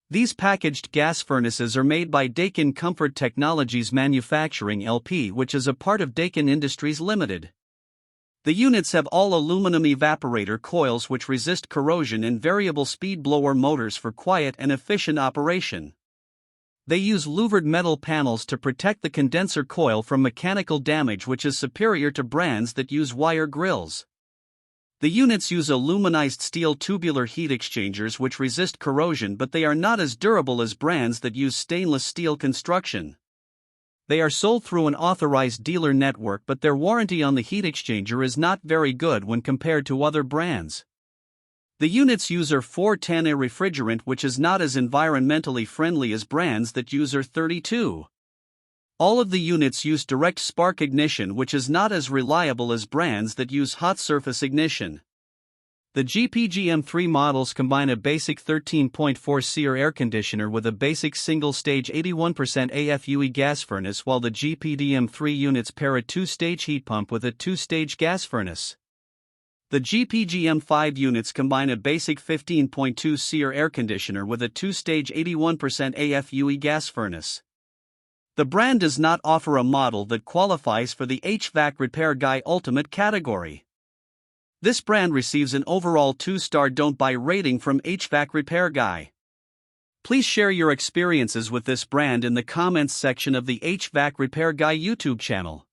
These packaged gas furnaces are made by Daikin Comfort Technologies Manufacturing LP, which is a part of Daikin Industries Limited. The units have all aluminum evaporator coils which resist corrosion and variable speed blower motors for quiet and efficient operation. They use louvered metal panels to protect the condenser coil from mechanical damage, which is superior to brands that use wire grills. The units use aluminized steel tubular heat exchangers which resist corrosion, but they are not as durable as brands that use stainless steel construction. They are sold through an authorized dealer network, but their warranty on the heat exchanger is not very good when compared to other brands. The units use R410A refrigerant, which is not as environmentally friendly as brands that use R32. All of the units use direct spark ignition, which is not as reliable as brands that use hot surface ignition. The GPGM3 models combine a basic 13.4 SEER air conditioner with a basic single-stage 81% AFUE gas furnace, while the GPDM3 units pair a two-stage heat pump with a two-stage gas furnace. The GPGM5 units combine a basic 15.2 SEER air conditioner with a two-stage 81% AFUE gas furnace. The brand does not offer a model that qualifies for the HvacRepairGuy Ultimate category. This brand receives an overall 2-star don't buy rating from HvacRepairGuy. Please share your experiences with this brand in the comments section of the HvacRepairGuy YouTube channel.